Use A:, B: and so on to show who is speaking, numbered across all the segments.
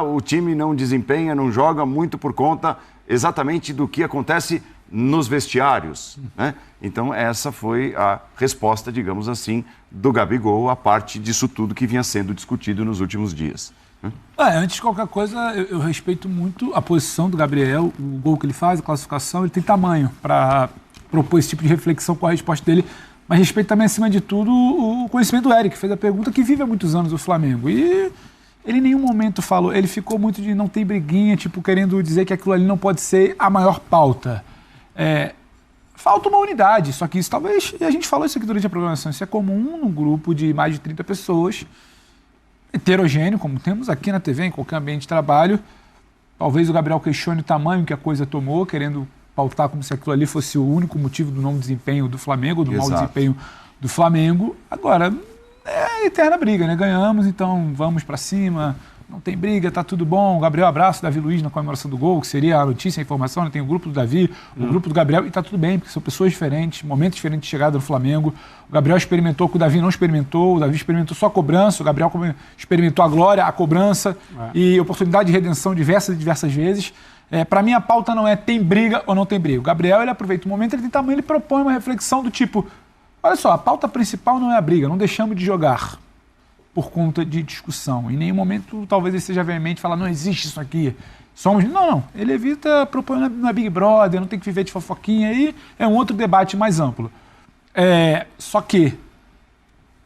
A: o time não desempenha, não joga muito por conta exatamente do que acontece nos vestiários, né? Então, essa foi a resposta, digamos assim, do Gabigol, a parte disso tudo que vinha sendo discutido nos últimos dias.
B: Antes de qualquer coisa, eu respeito muito a posição do Gabriel, o gol que ele faz, a classificação, ele tem tamanho para propor esse tipo de reflexão com a resposta dele, mas respeito também, acima de tudo, o conhecimento do Eric, que fez a pergunta, que vive há muitos anos o Flamengo. E ele em nenhum momento falou, ele ficou muito de não tem briguinha, tipo, querendo dizer que aquilo ali não pode ser a maior pauta. Falta uma unidade, só que isso talvez, e a gente falou isso aqui durante a programação, isso é comum num grupo de mais de 30 pessoas, heterogêneo, como temos aqui na TV, em qualquer ambiente de trabalho. Talvez o Gabriel questione o tamanho que a coisa tomou, querendo pautar como se aquilo ali fosse o único motivo do não desempenho do Flamengo, do mau desempenho do Flamengo. Agora, é a eterna briga, né? Ganhamos, então vamos pra cima, não tem briga, tá tudo bom. O Gabriel abraça o Davi Luiz na comemoração do gol, que seria a notícia, a informação, né? Tem o grupo do Davi, o grupo do Gabriel, e tá tudo bem, porque são pessoas diferentes, momentos diferentes de chegada do Flamengo. O Gabriel experimentou, que o Davi não experimentou, o Davi experimentou só a cobrança, o Gabriel experimentou a glória, a cobrança e oportunidade de redenção diversas vezes. Para mim, a pauta não é tem briga ou não tem briga. O Gabriel, ele aproveita o momento, ele tem tamanho, ele propõe uma reflexão do tipo, olha só, a pauta principal não é a briga, não deixamos de jogar por conta de discussão. Em nenhum momento, talvez ele seja veemente falar, não existe isso aqui. Não. Ele evita propor na Big Brother, não tem que viver de fofoquinha, aí é um outro debate mais amplo. Só que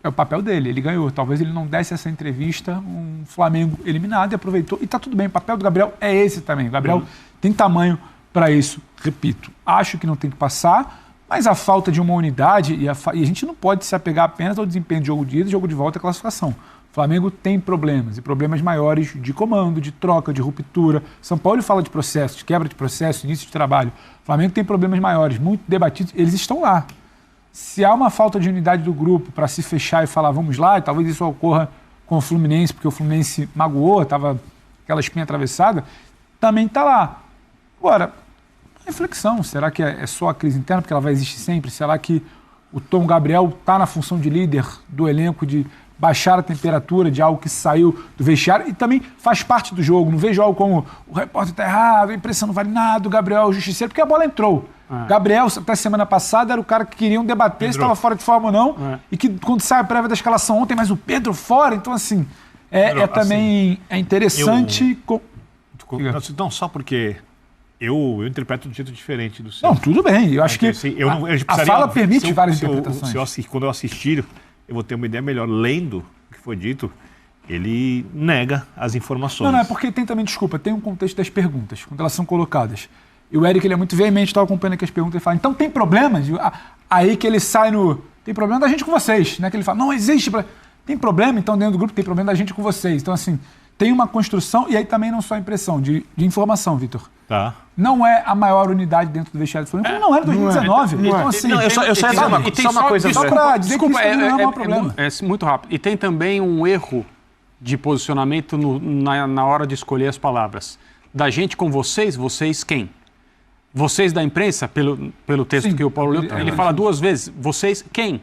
B: é o papel dele, ele ganhou. Talvez ele não desse essa entrevista, um Flamengo eliminado, e aproveitou. E tá tudo bem, o papel do Gabriel é esse também. O Gabriel tem tamanho para isso. Repito, acho que não tem que passar, mas a falta de uma unidade, e a gente não pode se apegar apenas ao desempenho de jogo de ida, jogo de volta e classificação. O Flamengo tem problemas, e problemas maiores de comando, de troca, de ruptura. São Paulo fala de processo, de quebra de processo, início de trabalho. O Flamengo tem problemas maiores, muito debatidos, eles estão lá. Se há uma falta de unidade do grupo para se fechar e falar vamos lá, e talvez isso ocorra com o Fluminense, porque o Fluminense magoou, estava aquela espinha atravessada, também está lá. Agora, reflexão, será que é só a crise interna, porque ela vai existir sempre? Será que o Tom Gabriel está na função de líder do elenco, de baixar a temperatura de algo que saiu do vestiário e também faz parte do jogo? Não vejo algo como o repórter está errado, a imprensa não vale nada, o Gabriel é o justiceiro, porque a bola entrou. Gabriel, até semana passada, era o cara que queriam debater se estava fora de forma ou não, e que quando sai a prévia da escalação ontem, mas o Pedro fora, então assim, também é interessante...
C: Não, só porque... Eu interpreto de um jeito diferente do seu.
B: Não, tudo bem. Eu acho que a fala permite várias interpretações.
C: Quando eu assistir, eu vou ter uma ideia melhor. Lendo o que foi dito, ele nega as informações.
B: Não, é porque tem também, desculpa, tem um contexto das perguntas, quando elas são colocadas. E o Eric, ele é muito veemente, estava acompanhando aqui as perguntas, ele fala, então tem problemas? Aí que ele sai no... Tem problema da gente com vocês, né? Que ele fala, não existe... Tem problema, então, dentro do grupo, tem problema da gente com vocês. Então, assim, tem uma construção, e aí também não só a impressão, de informação, Vitor.
C: Tá.
B: Não é a maior unidade dentro do vestiário do Flamengo, não era em 2019. Então, assim...
D: Não, eu só ia dizer uma coisa...
B: Só para dizer que isso não é o maior problema.
D: É muito rápido. E tem também um erro de posicionamento na hora de escolher as palavras. Da gente com vocês, vocês quem? Vocês da imprensa, pelo texto que o Paulo leu, ele fala duas vezes, vocês quem?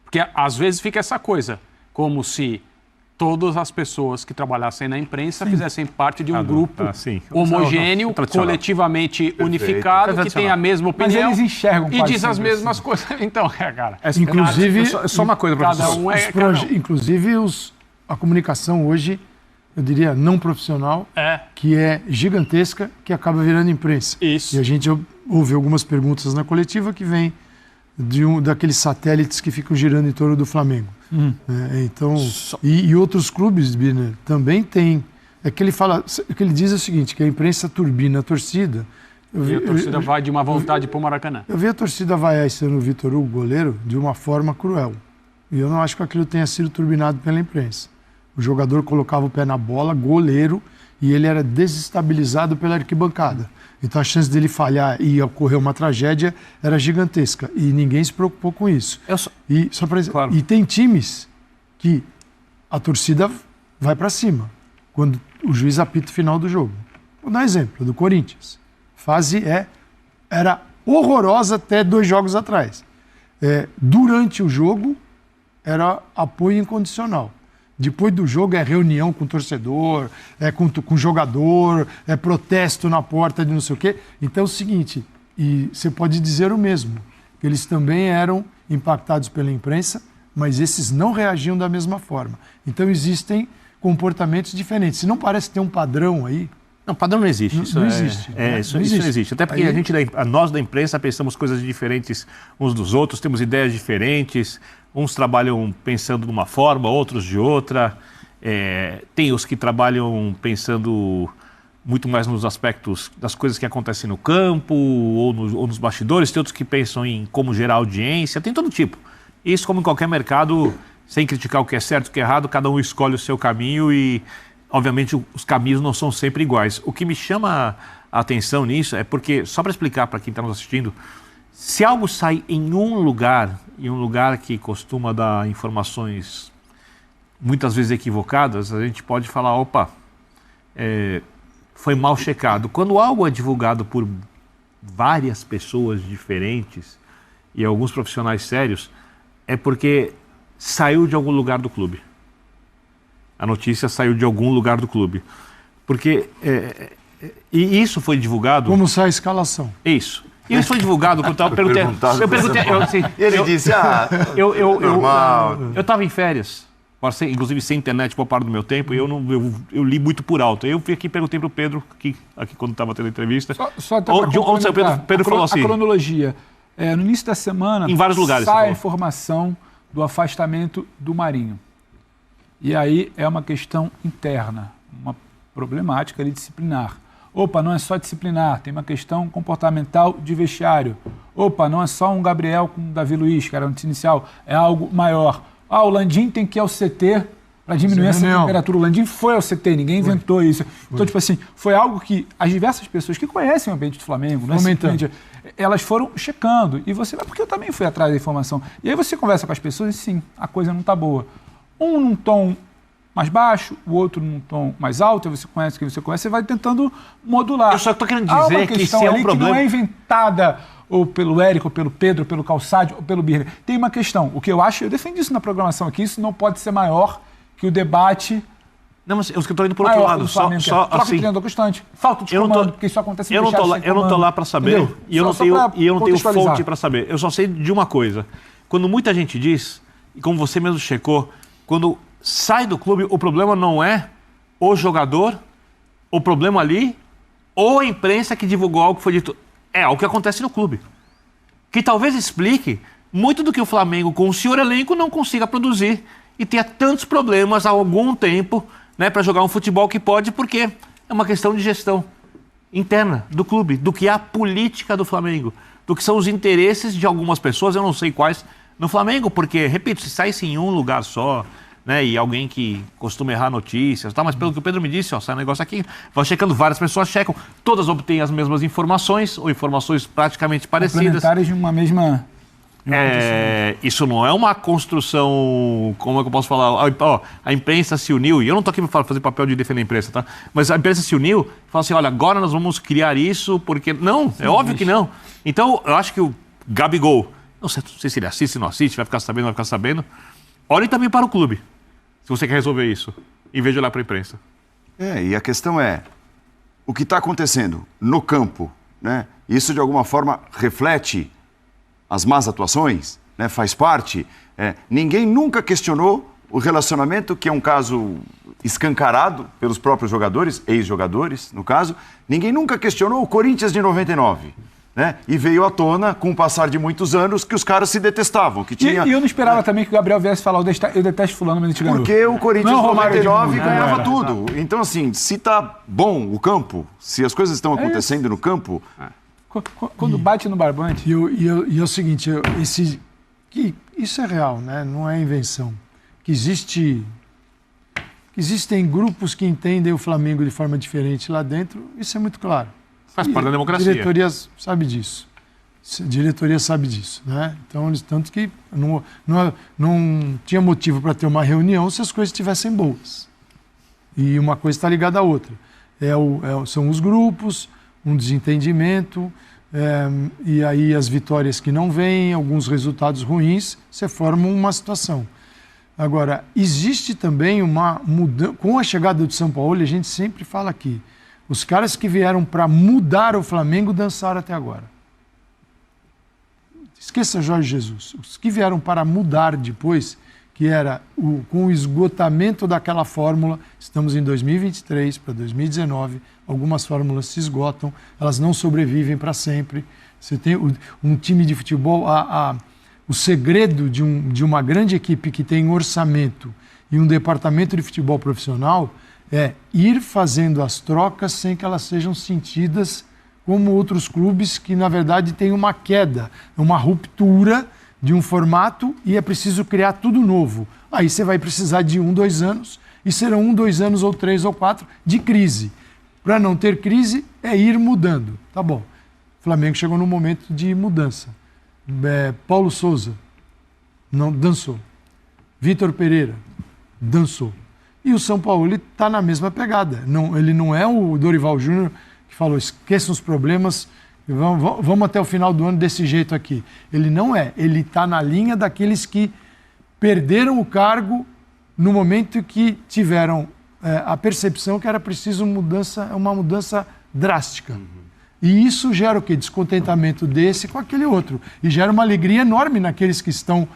D: Porque às vezes fica essa coisa, como se todas as pessoas que trabalhassem na imprensa fizessem parte de um grupo homogêneo, coletivamente unificado, que tem a mesma opinião.
B: Mas eles enxergam
D: e diz as mesmas coisas. Então, cara...
E: Inclusive, só uma coisa,
B: professor.
E: Inclusive, a comunicação hoje, eu diria, não profissional, que é gigantesca, que acaba virando imprensa.
D: Isso.
E: E a gente ouve algumas perguntas na coletiva que vem daqueles satélites que ficam girando em torno do Flamengo. Então, e outros clubes, Birner, também tem. É que ele diz o seguinte, que a imprensa turbina a torcida.
D: A torcida vai de uma vontade para o Maracanã.
E: Eu vi a torcida vaiar esse ano o Vitor Hugo, goleiro, de uma forma cruel. E eu não acho que aquilo tenha sido turbinado pela imprensa. O jogador colocava o pé na bola, goleiro, e ele era desestabilizado pela arquibancada. Então a chance dele falhar e ocorrer uma tragédia era gigantesca. E ninguém se preocupou com isso. E tem times que a torcida vai para cima quando o juiz apita o final do jogo. Vou dar um exemplo do Corinthians. Fase era horrorosa até 2 jogos atrás. Durante o jogo era apoio incondicional. Depois do jogo é reunião com o torcedor, é com o jogador, é protesto na porta de não sei o quê. Então é o seguinte, e você pode dizer o mesmo, que eles também eram impactados pela imprensa, mas esses não reagiam da mesma forma. Então existem comportamentos diferentes. Se não parece ter um padrão aí...
C: Não, padrão não existe. Isso
E: não existe.
C: Isso não existe. Até porque nós da imprensa pensamos coisas diferentes uns dos outros, temos ideias diferentes, uns trabalham pensando de uma forma, outros de outra. Tem os que trabalham pensando muito mais nos aspectos das coisas que acontecem no campo ou nos bastidores, tem outros que pensam em como gerar audiência, tem todo tipo. Isso, como em qualquer mercado, sem criticar o que é certo e o que é errado, cada um escolhe o seu caminho e, obviamente, os caminhos não são sempre iguais. O que me chama a atenção nisso é porque, só para explicar para quem está nos assistindo, se algo sai em um lugar que costuma dar informações muitas vezes equivocadas, a gente pode falar, opa, foi mal checado. Quando algo é divulgado por várias pessoas diferentes e alguns profissionais sérios, é porque saiu de algum lugar do clube. A notícia saiu de algum lugar do clube. Porque, e isso foi divulgado...
E: Como sai a escalação.
C: Isso. E isso foi divulgado, quando eu perguntei...
A: Ele disse, normal.
C: Eu estava em férias, inclusive sem internet por parte do meu tempo, e eu li muito por alto. Eu fui aqui e perguntei para o Pedro, aqui quando estava tendo a entrevista.
B: Só até onde o
C: Pedro falou assim...
B: A cronologia. No início da semana,
C: em vários lugares,
B: sai a informação do afastamento do Marinho. E aí é uma questão interna, uma problemática ali disciplinar. Opa, não é só disciplinar, tem uma questão comportamental de vestiário. Opa, não é só um Gabriel com o Davi Luiz, que era o inicial, é algo maior. O Landim tem que ir ao CT para diminuir essa temperatura. O Landim foi ao CT, ninguém inventou isso. Então, tipo assim, foi algo que as diversas pessoas que conhecem o ambiente do Flamengo, elas foram checando. E você vai, porque eu também fui atrás da informação. E aí você conversa com as pessoas e sim, a coisa não está boa. Um num tom mais baixo, o outro num tom mais alto, aí você conhece quem você conhece, você vai tentando modular.
C: Eu só estou querendo dizer que se é um problema...
B: que não é inventada ou pelo Érico, ou pelo Pedro, ou pelo Calçade, ou pelo Birner. Tem uma questão. O que eu acho, eu defendi isso na programação aqui, isso não pode ser maior que o debate...
C: Não, mas eu estou indo por outro lado. Só
B: troca de treinador constante. Falta de comando, porque isso acontece
C: eu não estou lá para saber, e eu não tenho fonte para saber. Eu só sei de uma coisa. Quando muita gente diz, e como você mesmo checou, quando sai do clube, o problema não é o jogador, o problema ali, ou a imprensa que divulgou algo que foi dito. É algo que acontece no clube. Que talvez explique muito do que o Flamengo, com o senhor elenco, não consiga produzir e tenha tantos problemas há algum tempo, né, para jogar um futebol que pode, porque é uma questão de gestão interna do clube, do que é a política do Flamengo, do que são os interesses de algumas pessoas, eu não sei quais, no Flamengo, porque, repito, se saísse em um lugar só, né, e alguém que costuma errar notícias, tá, mas pelo que o Pedro me disse, sai um negócio aqui, vai checando, várias pessoas checam, todas obtêm as mesmas informações, ou informações praticamente parecidas.
B: Complementares de uma mesma...
C: Isso não é uma construção, como é que eu posso falar? A imprensa se uniu, e eu não estou aqui para fazer papel de defender a imprensa, tá? Mas a imprensa se uniu e falou assim, olha, agora nós vamos criar isso, porque... Não, é óbvio que não. Então, eu acho que o Gabigol, não sei se ele assiste, não assiste, vai ficar sabendo, não vai ficar sabendo, olhe também para o clube, se você quer resolver isso, em vez de olhar para a imprensa.
A: E a questão é, o que está acontecendo no campo, né? Isso de alguma forma reflete as más atuações, né, faz parte. Ninguém nunca questionou o relacionamento, que é um caso escancarado pelos próprios jogadores, ex-jogadores, no caso. Ninguém nunca questionou o Corinthians de 99. Né? E veio à tona, com o passar de muitos anos, que os caras se detestavam. Que tinha...
B: E eu não esperava também que o Gabriel viesse falar, eu detesto fulano, mas a gente ganhou.
A: Porque o Corinthians de 99 ganhava tudo. Então, assim, se tá bom o campo, se as coisas estão acontecendo no campo...
B: Quando bate no barbante...
E: E é o seguinte, isso é real, né? Não é invenção. Que existem grupos que entendem o Flamengo de forma diferente lá dentro, isso é muito claro.
C: Faz parte da democracia.
E: A diretoria sabe disso. A diretoria sabe disso, né? Então, tanto que não tinha motivo para ter uma reunião se as coisas estivessem boas. E uma coisa está ligada à outra. São os grupos, um desentendimento, e aí as vitórias que não vêm, alguns resultados ruins, você forma uma situação. Agora, existe também uma mudança. Com a chegada do São Paulo, a gente sempre fala aqui, os caras que vieram para mudar o Flamengo dançaram até agora. Esqueça Jorge Jesus. Os que vieram para mudar depois, que era com o esgotamento daquela fórmula, estamos em 2023 para 2019, algumas fórmulas se esgotam, elas não sobrevivem para sempre. Você tem um time de futebol, o segredo de uma grande equipe que tem orçamento e um departamento de futebol profissional é ir fazendo as trocas sem que elas sejam sentidas como outros clubes que, na verdade, têm uma queda, uma ruptura de um formato e é preciso criar tudo novo. Aí você vai precisar de 1, 2 anos e serão 1, 2 anos ou 3 ou 4 de crise. Para não ter crise, é ir mudando. Tá bom. O Flamengo chegou num momento de mudança. Paulo Souza não dançou. Vitor Pereira dançou. E o São Paulo está na mesma pegada. Ele não é o Dorival Júnior que falou, esqueçam os problemas, vamos até o final do ano desse jeito aqui. Ele não é. Ele está na linha daqueles que perderam o cargo no momento que tiveram a percepção que era preciso uma mudança drástica. E isso gera o quê? Descontentamento desse com aquele outro. E gera uma alegria enorme naqueles que estão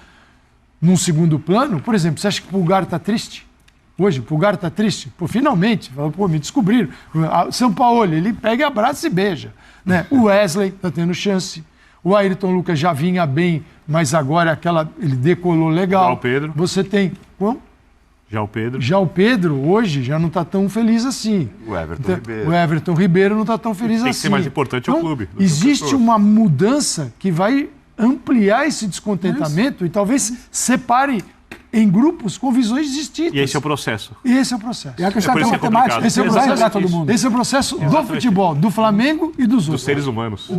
E: num segundo plano. Por exemplo, você acha que o Pulgar está triste? Hoje, o Pulgar está triste? Pô, finalmente, me descobriram. São Paulo, ele pega, abraça e beija. Né? O Wesley está tendo chance. O Ayrton Lucas já vinha bem, mas agora ele decolou legal.
C: Já o Pedro.
E: Você tem... Já o Pedro, hoje, já não está tão feliz assim. O Everton Ribeiro não está tão feliz assim.
C: Tem que ser mais importante o clube.
E: Existe uma mudança que vai ampliar esse descontentamento e talvez separe em grupos com visões distintas.
C: E esse é o processo.
E: Esse é o processo.
B: E a questão da matemática.
E: Esse é o processo do futebol, do Flamengo e dos outros.
C: Dos seres humanos.